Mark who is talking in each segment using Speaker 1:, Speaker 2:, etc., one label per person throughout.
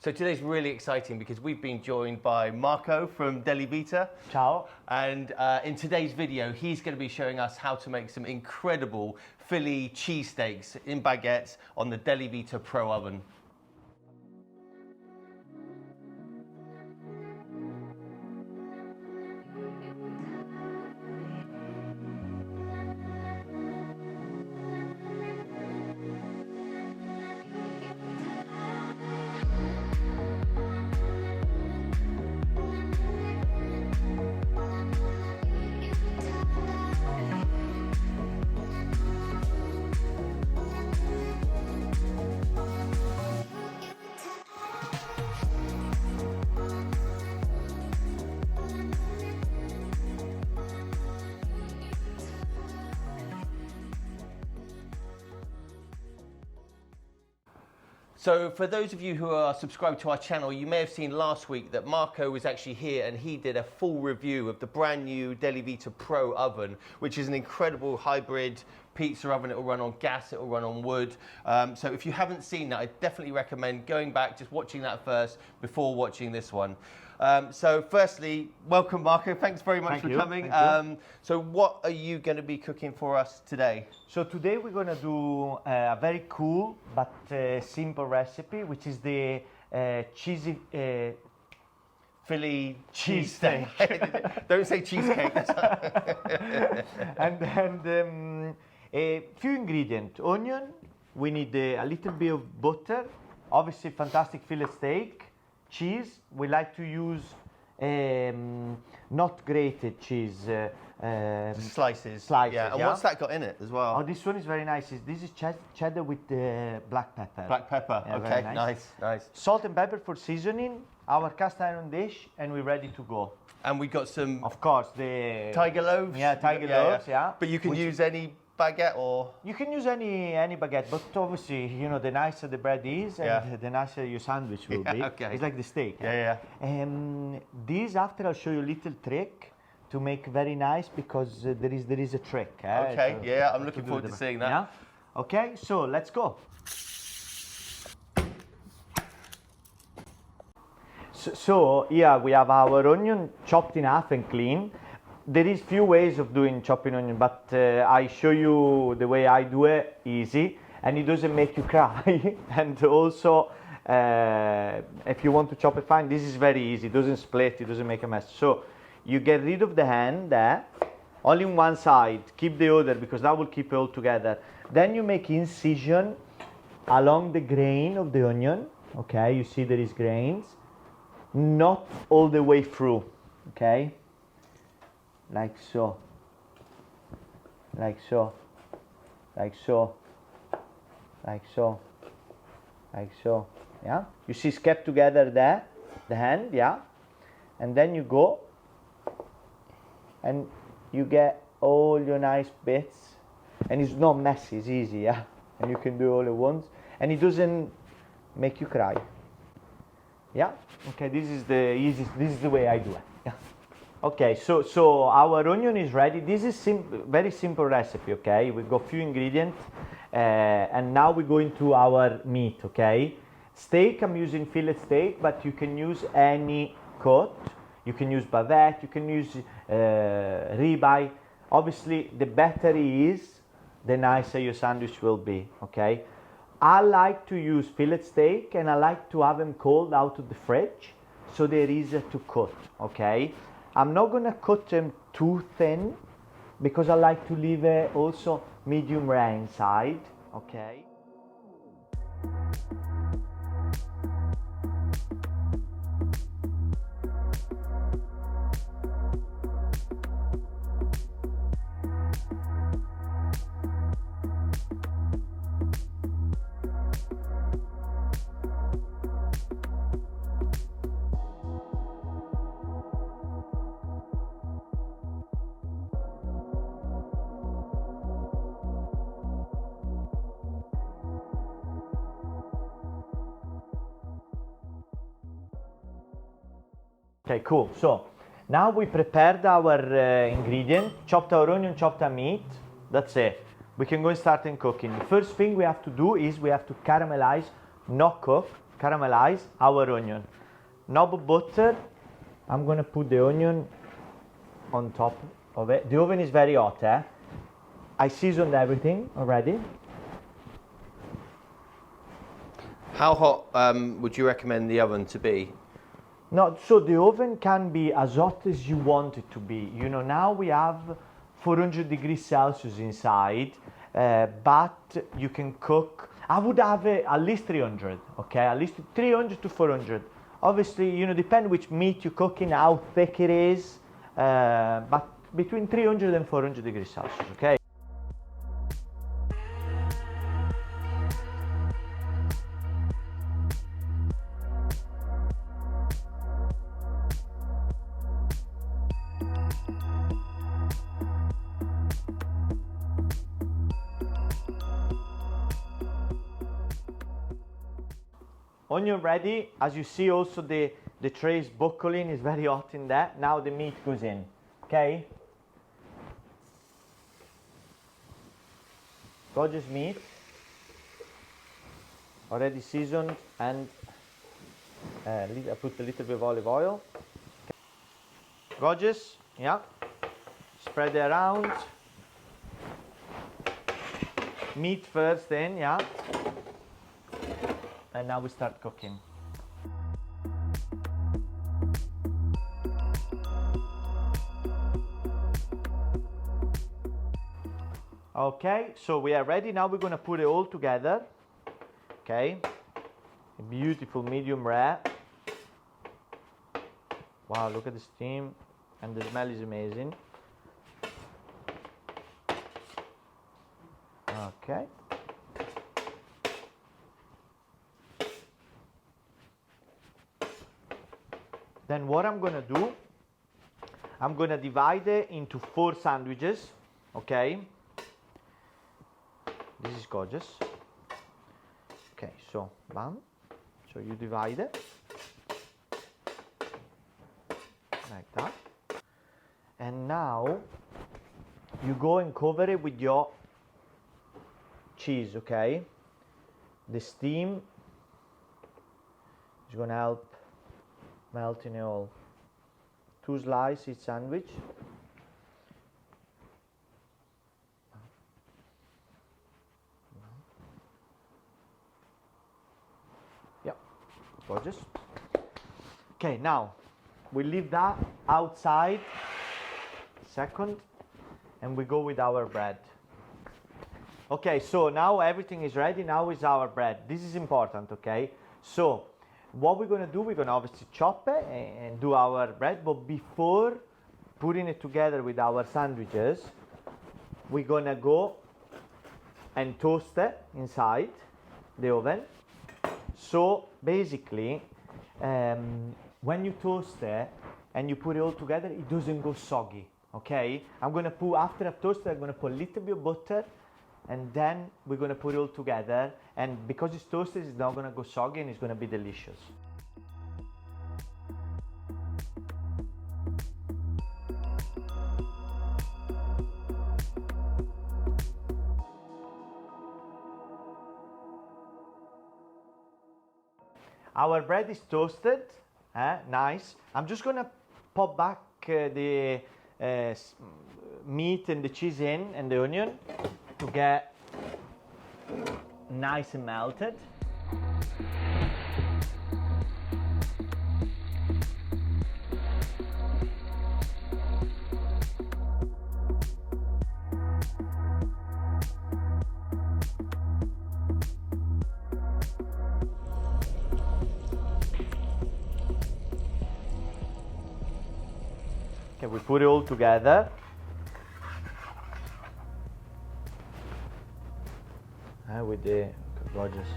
Speaker 1: So today's really exciting because we've been joined by Marco from Delivita.
Speaker 2: Ciao.
Speaker 1: And in today's video, he's going to be showing us how to make some incredible Philly cheesesteaks in baguettes on the Delivita Pro Oven. So for those of you who are subscribed to our channel, you may have seen last week that Marco was actually here and he did a full review of the brand new Delivita Pro oven, which is an incredible hybrid pizza oven. It will run on gas, it will run on wood. So if you haven't seen that, I definitely recommend going back, just watching that first before watching this one. So firstly, welcome Marco, thanks very much for coming. So what are you going to be cooking for us today?
Speaker 2: So today we're going to do a very cool but simple recipe, which is the cheesy
Speaker 1: Philly cheesesteak. Don't say cheesecake.
Speaker 2: and a few ingredients: onion. We need a little bit of butter. Obviously, fantastic fillet steak. Cheese. We like to use not grated cheese.
Speaker 1: Slices.
Speaker 2: Yeah.
Speaker 1: And what's that got in it as well?
Speaker 2: Oh, this one is very nice. This is cheddar with black pepper.
Speaker 1: Black pepper.
Speaker 2: Yeah,
Speaker 1: okay. Nice.
Speaker 2: Salt and pepper for seasoning. Our cast iron dish, and we're ready to go.
Speaker 1: And we got some.
Speaker 2: Of course, the
Speaker 1: tiger loaves.
Speaker 2: Yeah, tiger loaves. Yeah.
Speaker 1: But you can use any baguette or.
Speaker 2: You can use any baguette, but obviously, you know, the nicer the bread is, and the nicer your sandwich will be.
Speaker 1: Okay.
Speaker 2: It's like the steak.
Speaker 1: Yeah.
Speaker 2: This after I'll show you a little trick to make very nice, because there is a trick.
Speaker 1: Okay. I'm looking forward to seeing that.
Speaker 2: Yeah. Okay. So let's go. So here we have our onion chopped in half and clean. There is few ways of doing chopping onion, but I show you the way I do it, easy, and it doesn't make you cry. And also, if you want to chop it fine, this is very easy. It doesn't split, it doesn't make a mess. So you get rid of the hand there, only on one side, keep the other, because that will keep it all together. Then you make incision along the grain of the onion. Okay, you see there is grains. Not all the way through, okay? Like so, like so, like so, like so, like so, yeah? You see, it's kept together there, the hand, yeah? And then you go, and you get all your nice bits, and it's not messy, it's easy, yeah? And you can do all at once, and it doesn't make you cry. Yeah, okay, this is the easiest, this is the way I do it. Yeah. Okay, so our onion is ready. This is very simple recipe, okay? We've got few ingredients, and now we go into our meat, okay? Steak, I'm using fillet steak, but you can use any cut. You can use bavette, you can use ribeye. Obviously, the better it is, the nicer your sandwich will be, okay? I like to use fillet steak, and I like to have them cold out of the fridge, so they're easier to cut, okay? I'm not gonna cut them too thin, because I like to leave it also medium rare inside, okay? Okay, cool. So now we prepared our ingredient, chopped our onion, chopped our meat. That's it. We can go and start cooking. The first thing we have to do is we have to caramelize, not cook, caramelize our onion. Knob butter, I'm gonna put the onion on top of it. The oven is very hot, eh? I seasoned everything already.
Speaker 1: How hot would you recommend the oven to be?
Speaker 2: No, so the oven can be as hot as you want it to be. You know, now we have 400 degrees Celsius inside, but you can cook. I would have at least 300, okay? At least 300 to 400. Obviously, you know, depend which meat you're cooking, how thick it is, but between 300 and 400 degrees Celsius, okay? Onion ready. As you see, also the tray is buckling, is very hot in there. Now the meat goes in, okay? Gorgeous meat, already seasoned, and I put a little bit of olive oil. Gorgeous, yeah. Spread it around. Meat first in, yeah. And now we start cooking. Okay, so we are ready. Now we're gonna put it all together. Okay, a beautiful medium rare. Wow, look at the steam, and the smell is amazing. Okay. Then what I'm gonna do, I'm gonna divide it into 4 sandwiches, okay? This is gorgeous. Okay, so, bam. So you divide it, like that. And now, you go and cover it with your cheese, okay? The steam is gonna help melting it all. 2 slices each sandwich. Yep, gorgeous. Okay, now we leave that outside second, and we go with our bread. Okay, so now everything is ready. Now is our bread. This is important, okay? So what we're gonna do, we're gonna obviously chop it and do our bread, but before putting it together with our sandwiches, we're gonna go and toast it inside the oven. So basically, when you toast it and you put it all together, it doesn't go soggy, okay? I'm gonna put, after I've toasted, I'm gonna put a little bit of butter, and then we're gonna put it all together, and because it's toasted, it's not gonna go soggy, and it's gonna be delicious. Our bread is toasted, nice. I'm just gonna pop back the meat and the cheese in, and the onion, to get nice and melted. Okay, we put it all together. With the gorgeous.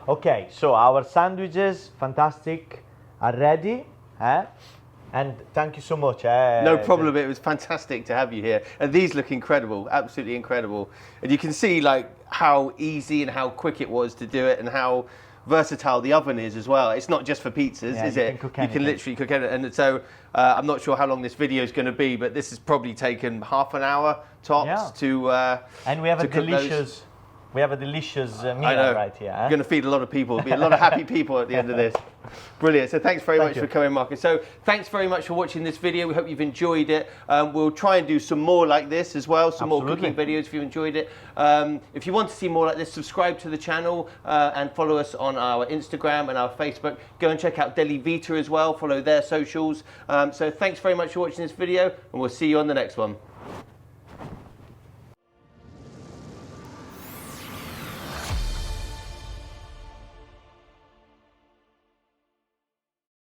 Speaker 2: Okay, so our sandwiches, fantastic, are ready. And thank you so much.
Speaker 1: No problem. It was fantastic to have you here. And these look incredible, absolutely incredible. And you can see like how easy and how quick it was to do it, and how versatile the oven is as well. It's not just for pizzas, is it? You can literally cook anything. And so I'm not sure how long this video is going to be, but this has probably taken half an hour tops to
Speaker 2: and we have a delicious. We have a delicious meal right here.
Speaker 1: We're going to feed a lot of people. There'll be a lot of happy people at the end of this. Brilliant. So thanks very much for coming, Marco. So thanks very much for watching this video. We hope you've enjoyed it. We'll try and do some more like this as well, some more cooking videos if you enjoyed it. If you want to see more like this, subscribe to the channel and follow us on our Instagram and our Facebook. Go and check out Delivita as well. Follow their socials. So thanks very much for watching this video, and we'll see you on the next one.